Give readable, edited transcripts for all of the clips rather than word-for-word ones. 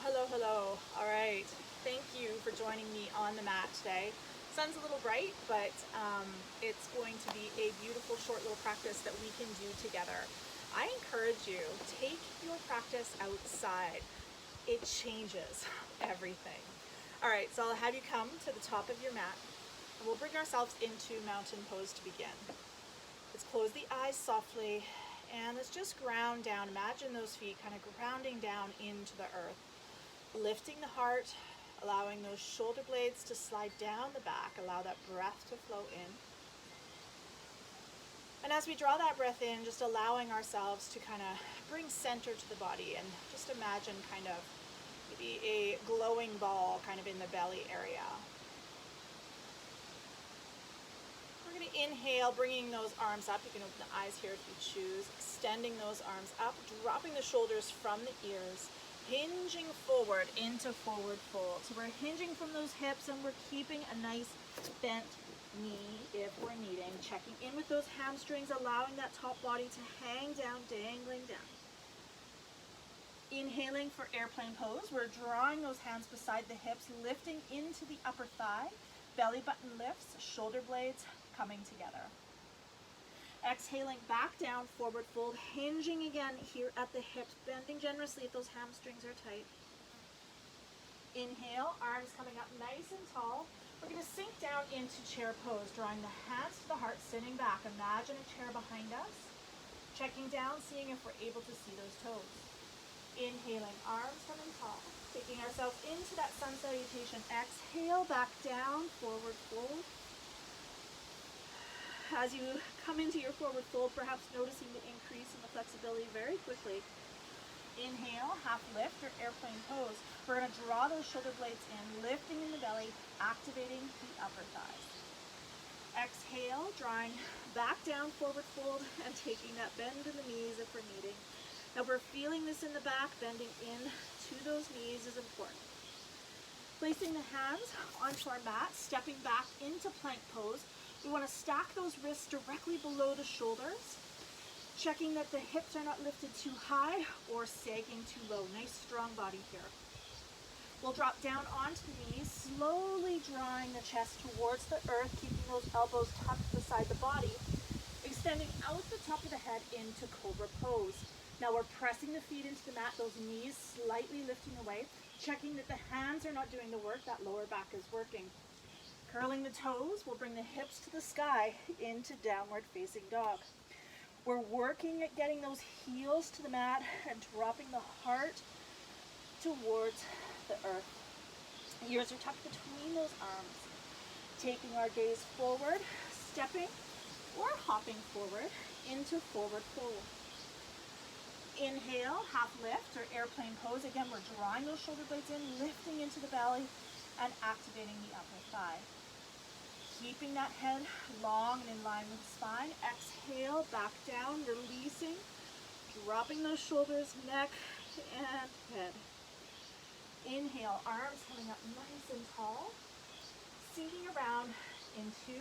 Hello, hello. All right. Thank you for joining me on the mat today. Sun's a little bright, but it's going to be a beautiful short little practice that we can do together. I encourage you, take your practice outside. It changes everything. All right, so I'll have you come to the top of your mat, and we'll bring ourselves into mountain pose to begin. Let's close the eyes softly, and let's just ground down. Imagine those feet kind of grounding down into the earth. Lifting the heart, allowing those shoulder blades to slide down the back, allow that breath to flow in. And as we draw that breath in, just allowing ourselves to kind of bring center to the body and just imagine kind of maybe a glowing ball kind of in the belly area. We're going to inhale, bringing those arms up. You can open the eyes here if you choose. Extending those arms up, dropping the shoulders from the ears. Hinging forward into forward fold. So we're hinging from those hips and we're keeping a nice bent knee if we're needing. Checking in with those hamstrings, allowing that top body to hang down, dangling down. Inhaling for airplane pose. We're drawing those hands beside the hips, lifting into the upper thigh. Belly button lifts, shoulder blades coming together. Exhaling back down, forward fold, hinging again here at the hips, bending generously if those hamstrings are tight. Inhale, arms coming up nice and tall. We're going to sink down into chair pose, drawing the hands to the heart, sitting back. Imagine a chair behind us. Checking down, seeing if we're able to see those toes. Inhaling, arms coming tall. Taking ourselves into that sun salutation. Exhale, back down, forward fold. As you come into your forward fold, perhaps noticing the increase in the flexibility very quickly. Inhale, half lift or airplane pose. We're going to draw those shoulder blades in, lifting in the belly, activating the upper thighs. Exhale, drawing back down, forward fold, and taking that bend in the knees if we're needing. Now we're feeling this in the back, bending in to those knees is important. Placing the hands onto our mat, stepping back into plank pose. We want to stack those wrists directly below the shoulders, checking that the hips are not lifted too high or sagging too low. Nice strong body here. We'll drop down onto the knees, slowly drawing the chest towards the earth, keeping those elbows tucked beside the body, extending out the top of the head into cobra pose. Now we're pressing the feet into the mat, those knees slightly lifting away, checking that the hands are not doing the work, that lower back is working. Curling the toes, we'll bring the hips to the sky into downward facing dog. We're working at getting those heels to the mat and dropping the heart towards the earth. Ears are tucked between those arms. Taking our gaze forward, stepping or hopping forward into forward fold. Inhale, half lift or airplane pose. Again, we're drawing those shoulder blades in, lifting into the belly and activating the upper thigh. Keeping that head long and in line with the spine. Exhale, back down, releasing, dropping those shoulders, neck and head. Inhale, arms coming up nice and tall, sinking around into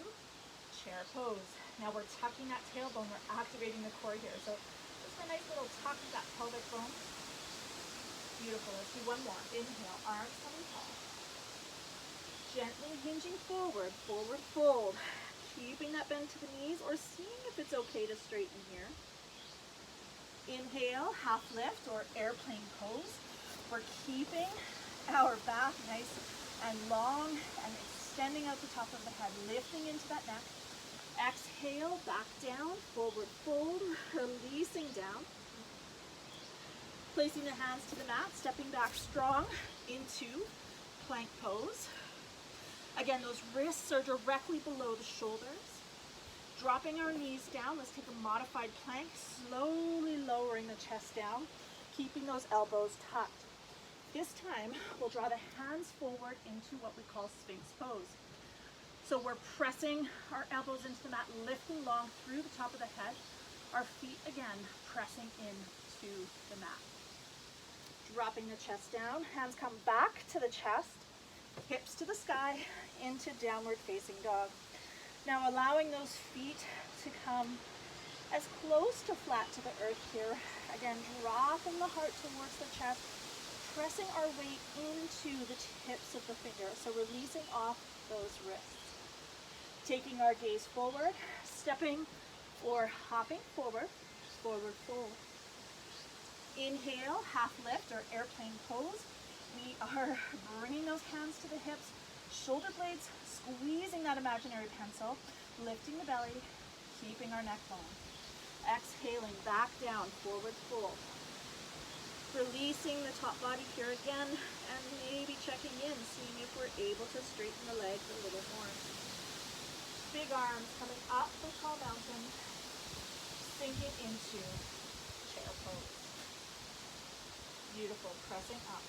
chair pose. Now we're tucking that tailbone, we're activating the core here. So just a nice little tuck of that pelvic bone. Beautiful. Let's do one more. Inhale, arms coming tall. Gently hinging forward, forward fold. Keeping that bend to the knees or seeing if it's okay to straighten here. Inhale, half lift or airplane pose. We're keeping our back nice and long and extending out the top of the head, lifting into that neck. Exhale, back down, forward fold, releasing down. Placing the hands to the mat, stepping back strong into plank pose. Again, those wrists are directly below the shoulders. Dropping our knees down, let's take a modified plank, slowly lowering the chest down, keeping those elbows tucked. This time, we'll draw the hands forward into what we call Sphinx pose. So we're pressing our elbows into the mat, lifting long through the top of the head. Our feet, again, pressing into the mat. Dropping the chest down, hands come back to the chest, hips to the sky, into downward facing dog. Now allowing those feet to come as close to flat to the earth here. Again, dropping the heart towards the chest, pressing our weight into the tips of the fingers, so releasing off those wrists. Taking our gaze forward, stepping or hopping forward, forward fold. Inhale, half lift or airplane pose. We are bringing those hands to the hips, shoulder blades, squeezing that imaginary pencil, lifting the belly, keeping our neck long. Exhaling, back down, forward fold. Releasing the top body here again, and maybe checking in, seeing if we're able to straighten the legs a little more. Big arms coming up the tall mountain, sinking into chair pose. Beautiful, pressing up.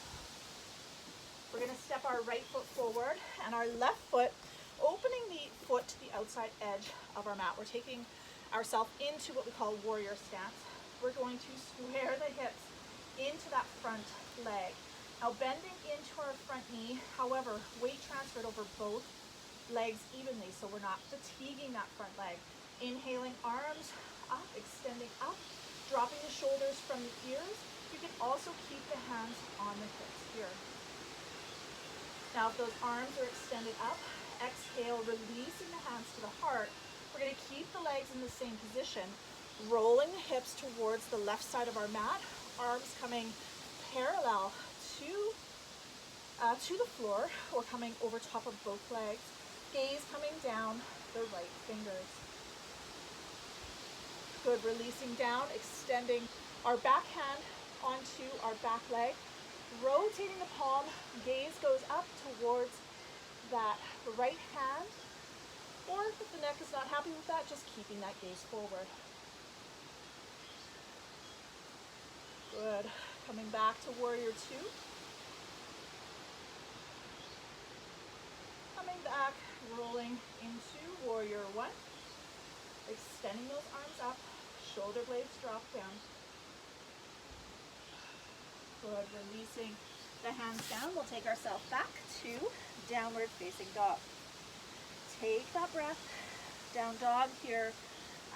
We're going to step our right foot forward and our left foot, opening the foot to the outside edge of our mat. We're taking ourselves into what we call warrior stance. We're going to square the hips into that front leg. Now bending into our front knee, however, weight transferred over both legs evenly, so we're not fatiguing that front leg. Inhaling, arms up, extending up, dropping the shoulders from the ears. You can also keep the hands on the hips here. Now if those arms are extended up, exhale, releasing the hands to the heart. We're going to keep the legs in the same position, rolling the hips towards the left side of our mat, arms coming parallel to the floor or coming over top of both legs, gaze coming down the right fingers. Good, releasing down, extending our back hand onto our back leg, rotating the palm, gaze goes up towards that right hand, or if the neck is not happy with that, just keeping that gaze forward. Good, coming back to warrior two. Coming back, rolling into warrior one. Extending those arms up, shoulder blades drop down. Good, releasing the hands down. We'll take ourselves back to downward facing dog. Take that breath. Down dog here,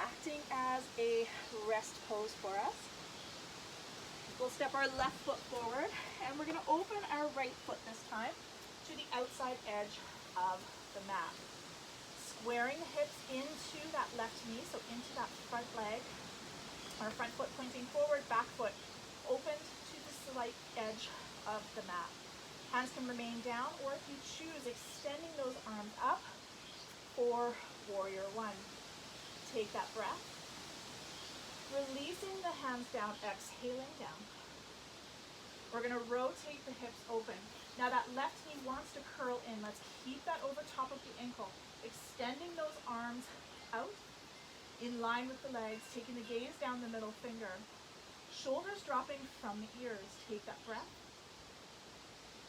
acting as a rest pose for us. We'll step our left foot forward, and we're going to open our right foot this time to the outside edge of the mat. Squaring the hips into that left knee, so into that front leg. Our front foot pointing forward, back foot opened to the slight edge of the mat. Hands can remain down, or if you choose, extending those arms up for warrior one. Take that breath. Releasing the hands down, exhaling down. We're going to rotate the hips open. Now that left knee wants to curl in. Let's keep that over top of the ankle. Extending those arms out in line with the legs, taking the gaze down the middle finger. Shoulders dropping from the ears. Take that breath.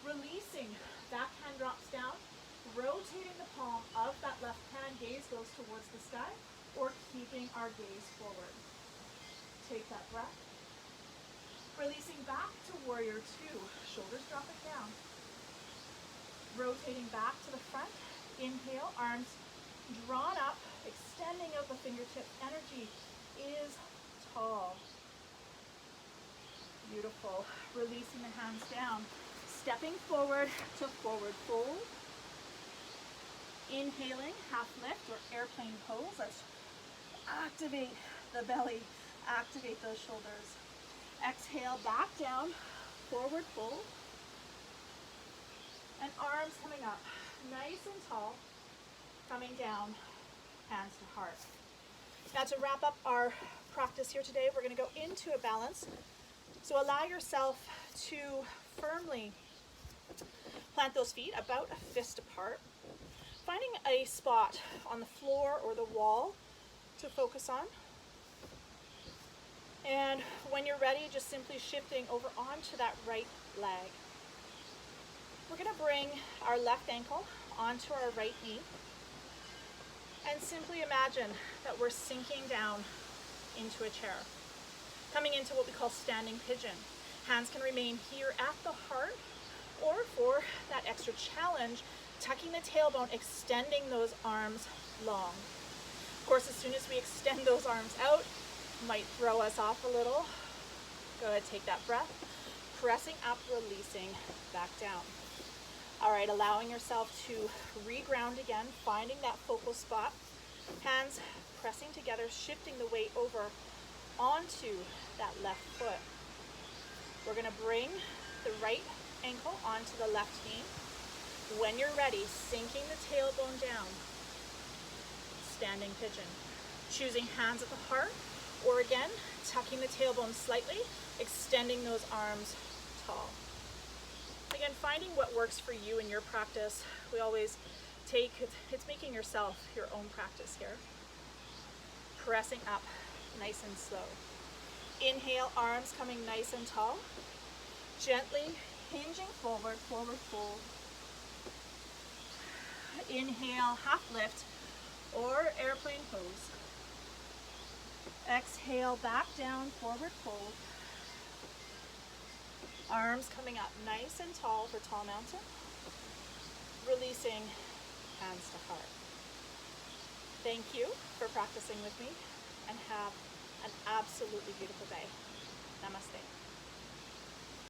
Releasing, back hand drops down. Rotating the palm of that left hand, gaze goes towards the sky, or keeping our gaze forward. Take that breath. Releasing back to warrior two, shoulders dropping down. Rotating back to the front. Inhale, arms drawn up, extending out the fingertips. Energy is tall. Beautiful. Releasing the hands down. Stepping forward to forward fold. Inhaling, half lift or airplane pose. Let's activate the belly, activate those shoulders. Exhale, back down, forward fold. And arms coming up, nice and tall, coming down, hands to heart. Now to wrap up our practice here today, we're going to go into a balance. So allow yourself to firmly plant those feet about a fist apart, finding a spot on the floor or the wall to focus on. And when you're ready, just simply shifting over onto that right leg. We're going to bring our left ankle onto our right knee and simply imagine that we're sinking down into a chair, coming into what we call standing pigeon. Hands can remain here at the heart, or for that extra challenge, tucking the tailbone, extending those arms long. Of course, as soon as we extend those arms out, might throw us off a little. Go ahead, take that breath. Pressing up, releasing, back down. All right, allowing yourself to reground again, finding that focal spot. Hands pressing together, shifting the weight over onto that left foot. We're gonna bring the right ankle onto the left knee. When you're ready, sinking the tailbone down, standing pigeon. Choosing hands at the heart, or again, tucking the tailbone slightly, extending those arms tall. Again, finding what works for you in your practice. We always it's making yourself your own practice here. Pressing up, nice and slow. Inhale, arms coming nice and tall. Gently hinging forward, forward fold. Inhale, half lift or airplane pose. Exhale, back down, forward fold. Arms coming up nice and tall for tall mountain. Releasing, hands to heart. Thank you for practicing with me, and have an absolutely beautiful day. Namaste.